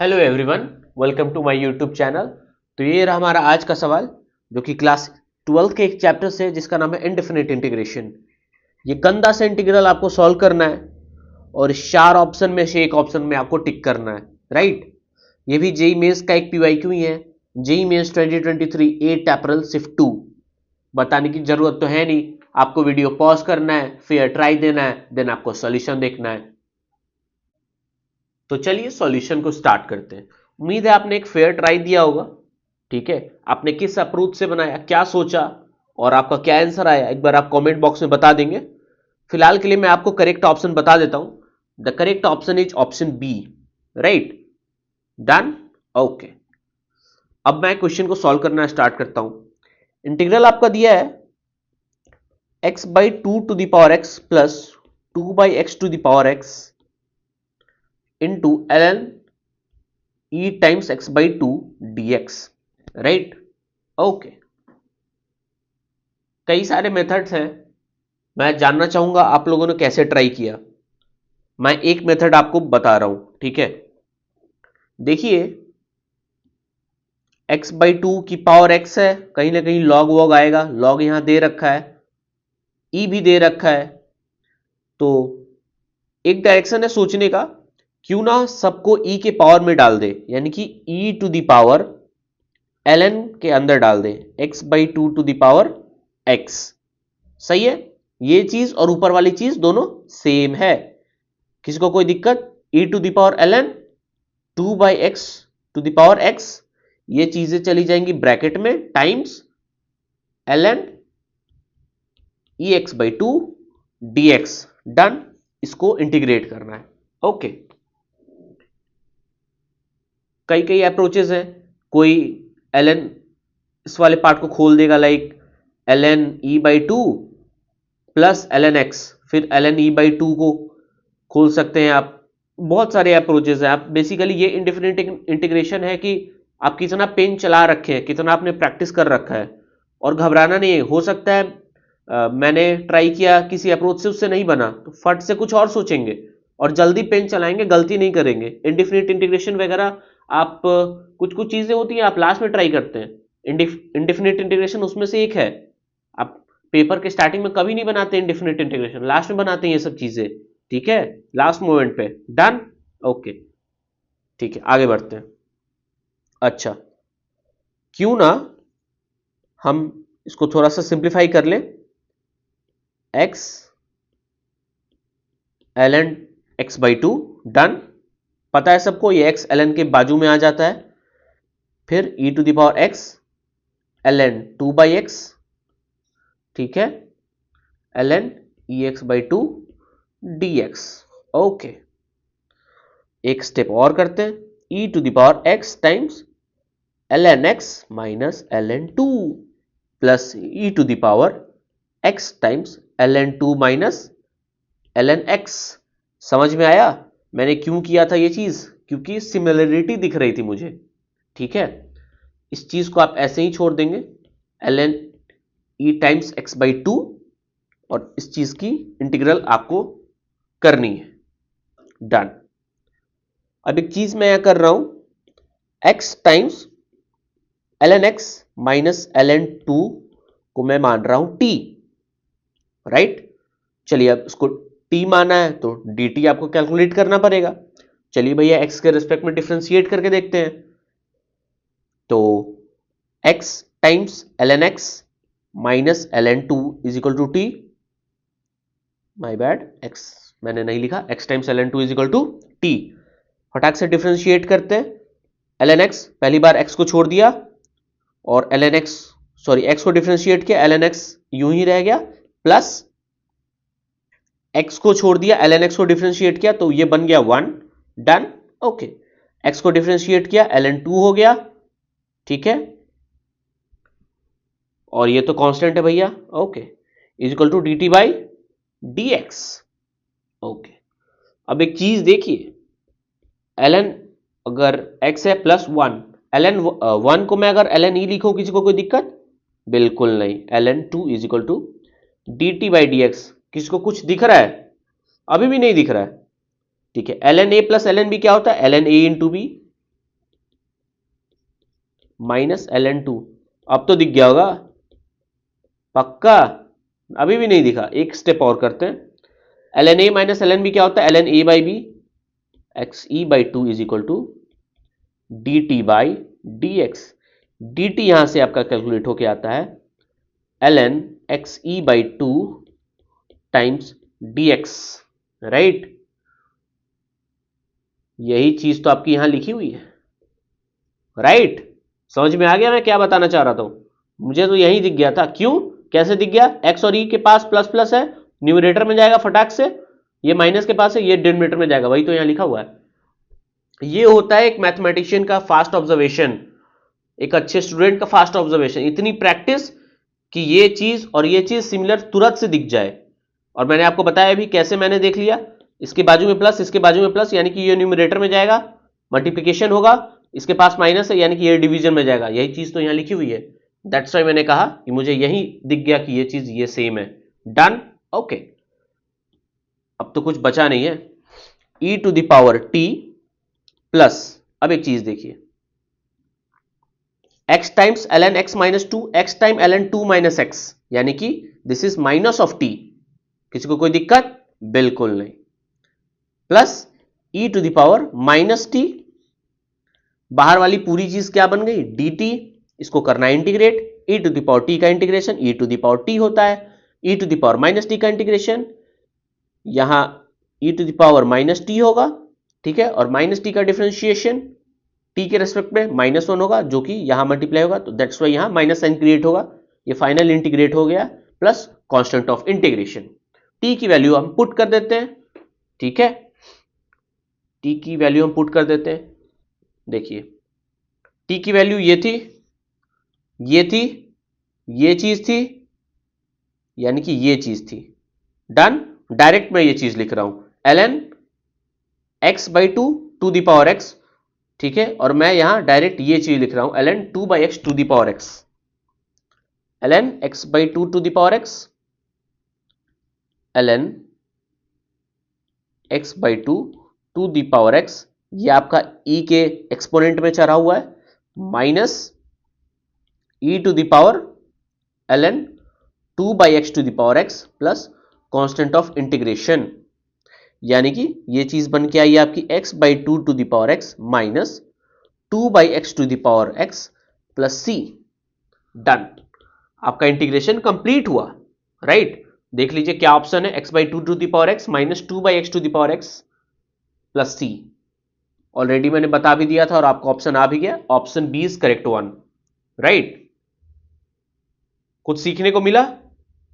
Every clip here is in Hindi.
Hello everyone, welcome to my YouTube channel. तो ये रहा हमारा आज का सवाल जो कि क्लास 12 के एक चैप्टर से है जिसका नाम है इनडेफिनिट इंटीग्रेशन। ये गंदा सा इंटीग्रल आपको सॉल्व करना है और इस 4 ऑप्शन में से एक ऑप्शन में आपको टिक करना है, राइट। ये भी जेई मेंस का एक पीवाईक्यू ही है। जेई मेंस 2023 8 अप्रैल शिफ्ट 2। बताने की जरूरत तो है नहीं, आपको वीडियो पॉज करना है, फिर ट्राई देना है, देन आपको सॉल्यूशन देखना है। तो चलिए सॉल्यूशन को स्टार्ट करते हैं। उम्मीद है आपने एक फेयर ट्राई दिया होगा। ठीक है, आपने किस अप्रोच से बनाया, क्या सोचा और आपका क्या आंसर आया, एक बार आप कमेंट बॉक्स में बता देंगे। फिलहाल के लिए मैं आपको करेक्ट ऑप्शन बता देता हूं। The correct option is option B, right. Done, okay. अब मैं क्वेश्चन को सॉल्व करना स्टार्ट करता हूं। इंटीग्रल आपका दिया है x by two to the power x plus 2/x to the power x into ln e times x by two dx, right. Okay, कई सारे मेथड्स हैं, मैं जानना चाहूंगा आप लोगों ने कैसे ट्राई किया। मैं एक मेथड आपको बता रहा हूं, ठीक है। देखिए x बाई टू की पावर x है, कहीं ना कहीं लॉग वॉग आएगा, लॉग यहां दे रखा है, e भी दे रखा है। तो एक डायरेक्शन है सोचने का, क्यों ना सबको e के पावर में डाल दे, यानी कि e to the power ln के अंदर डाल दे, x by two to the power x। सही है, ये चीज और ऊपर वाली चीज दोनों सेम है, किसी को कोई दिक्कत। e to the power ln 2/x to the power x, ये चीजें चली जाएंगी ब्रैकेट में, times ln ex by two dx। Done, इसको इंटीग्रेट करना है। ओके, कई कई अप्रोचेस हैं। कोई ln इस वाले पार्ट को खोल देगा, like ln e by two plus ln x, फिर ln e बाई टू को खोल सकते हैं आप। बहुत सारे अप्रोचेस हैं। आप बेसिकली ये इंडेफिनिट इंटीग्रेशन है कि आप कितना पेन चला रखे हैं, कितना आपने प्रैक्टिस कर रखा है, और घबराना नहीं है। हो सकता है मैंने ट्राई किया किसी अप्रोच से, उससे नहीं बना तो फट से कुछ और सोचेंगे और जल्दी पेन चलाएंगे, गलती नहीं करेंगे। इंडेफिनिट इंटीग्रेशन वगैरह आप कुछ कुछ चीजें होती हैं आप लास्ट में ट्राई करते हैं, इंडेफिनिट इंटीग्रेशन उसमें से एक है। आप पेपर के स्टार्टिंग में कभी नहीं बनाते इंडेफिनिट इंटीग्रेशन, लास्ट में बनाते हैं ये सब चीजें, ठीक है, लास्ट मोमेंट पे। डन, ओके, ठीक है, आगे बढ़ते हैं। अच्छा, क्यों ना हम इसको थोड़ा सा सिंप्लीफाई कर लें। x ln x by to, done. पता है सबको ये x ln के बाजू में आ जाता है, फिर e to the power x ln 2/x, ठीक है, ln ex by two dx। Okay, एक स्टेप और करते हैं, e to the power x times ln x minus ln 2 plus e to the power x times ln 2 minus ln x। समझ में आया मैंने क्यों किया था ये चीज? क्योंकि सिमिलरिटी दिख रही थी मुझे, ठीक है। इस चीज को आप ऐसे ही छोड़ देंगे, ln e times x by to, और इस चीज की इंटीग्रल आपको करनी है। डन। अब एक चीज मैं यहां कर रहा हूं, x times ln x minus ln 2 को मैं मान रहा हूं t, राइट। चलिए अब इसको t माना है तो dt आपको कैलकुलेट करना पड़ेगा। चलिए भैया x के रिस्पेक्ट में डिफरेंशिएट करके देखते हैं। तो x times ln x minus ln 2 is equal to t, my bad, x मैंने नहीं लिखा, x times ln 2 is equal to t। फटाक से डिफरेंशिएट करते हैं। ln x, पहली बार x को छोड़ दिया और ln x, सॉरी x को डिफरेंशिएट किया, ln x यूं ही रह गया, प्लस x को छोड़ दिया, ln x को डिफरेंशिएट किया तो ये बन गया 1। Done, okay. x को डिफरेंशिएट किया, ln 2 हो गया, ठीक है, और ये तो कांस्टेंट है भैया, okay, is equal to D T by D X. Okay, अब एक चीज देखिए, ln अगर x है प्लस 1, ln 1 को मैं अगर ln e लिखूं, किसी को कोई दिक्कत? बिल्कुल नहीं। ln 2 is equal to D T by D X. किसी को कुछ दिख रहा है? अभी भी नहीं दिख रहा है, ठीक है। ln a plus ln b क्या होता है? ln a into B, minus ln2। अब तो दिख गया होगा पक्का? अभी भी नहीं दिखा, एक स्टेप और करते हैं। ln a minus ln b क्या होता है? ln a by B X E by two is equal to D T by D X. D T यहां से आपका कैलकुलेट होके आता है ln X E by two times D X, right? यही चीज तो आपकी यहां लिखी हुई है, राइट? समझ में आ गया मैं क्या बताना चाह रहा था? मुझे तो यही दिख गया था। क्यों, कैसे दिख गया? एक्स और ई के पास प्लस प्लस है, न्यूमरेटर में जाएगा फटाक से, ये माइनस के पास है, ये डिनोमिनेटर में जाएगा, वही तो यहां लिखा हुआ है। ये होता है एक मैथमेटिशियन का फास्ट ऑब्जर्वेशन, एक अच्छे स्टूडेंट का फास्ट ऑब्जर्वेशन, इतनी प्रैक्टिस कि ये चीज और ये चीज सिमिलर तुरंत से दिख जाए। और मैंने आपको बताया भी कैसे मैंने देख लिया, इसके बाजू में प्लस, इसके बाजू में प्लस, यानी कि ये न्यूमरेटर में जाएगा, मल्टीप्लीकेशन होगा, इसके पास माइनस है यानी कि ये डिवीजन में जाएगा। यही चीज तो यहां लिखी हुई है। दैट्स व्हाई मैंने कहा कि मुझे यही दिख गया कि ये चीज ये सेम है। Done, okay. अब तो कुछ बचा नहीं है। e to the power t plus, अब एक चीज देखिए, x times ln x minus two, x time ln two minus X, यानी कि this is minus of t। किसी को कोई दिक्कत? बिल्कुल नहीं। Plus e to the power minus T, बाहर वाली पूरी चीज क्या बन गई? dt, इसको करना integrate, e to the power t का integration e to the power t होता है, e to the power minus T का इंटीग्रेशन यहां e to the power minus T होगा, ठीक है? और माइनस टी का डिफरेंशिएशन टी के रेस्पेक्ट में माइनस वन होगा, जो कि यहां मल्टीप्लाई होगा, तो दैट्स वाई यहां माइनस साइन क्रिएट होगा। ये फाइनल इंटीग्रेट हो गया, plus constant of integration. T की वैल्यू हम पुट कर देते हैं, ठीक है? टी की वैल्यू हम पुट कर देते हैं। देखिए, टी की वैल्यू ये थी, ये थी, ये चीज थी, यानी कि ये चीज थी। डन। डायरेक्ट मैं ये चीज लिख रहा हूं ln x by two to the power x, ठीक है? और मैं यहां डायरेक्ट ये चीज लिख रहा हूं ln two by X to the power x, ln x by two to the power x, ln x by two to the power x, ये आपका e के एक्सपोनेंट में चढ़ा हुआ है, minus e to the power ln two by X to the power x plus constant of integration, यानी कि ये चीज बन के आई आपकी x by two to the power x minus two by X to the power x plus c। Done, आपका इंटीग्रेशन कंप्लीट हुआ, राइट? देख लीजिए क्या ऑप्शन है, x by two to the power x minus two by X to the power x plus c। Already मैंने बता भी दिया था और आपका ऑप्शन आ भी गया, option B is correct one, right? कुछ सीखने को मिला?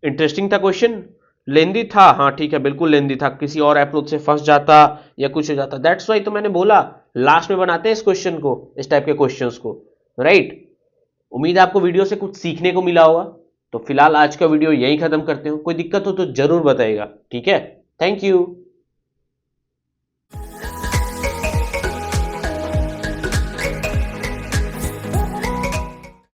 इंटरेस्टिंग था क्वेश्चन? लेंदी था? हाँ ठीक है, बिल्कुल लेंदी था, किसी और अप्रोच से फंस जाता या कुछ हो जाता। दैट्स वाई तो मैंने बोला लास्ट में बनाते हैं इस क्वेश्चन को, इस टाइप के क्वेश्चंस को, राइट? उम्मीद है आपको वीडियो से कुछ सीखने को मिला होगा। तो फिलहाल आज का वीडियो यहीं खत्म करते हो, कोई दिक्कत हो तो जरूर बताइएगा, ठीक है? Thank you.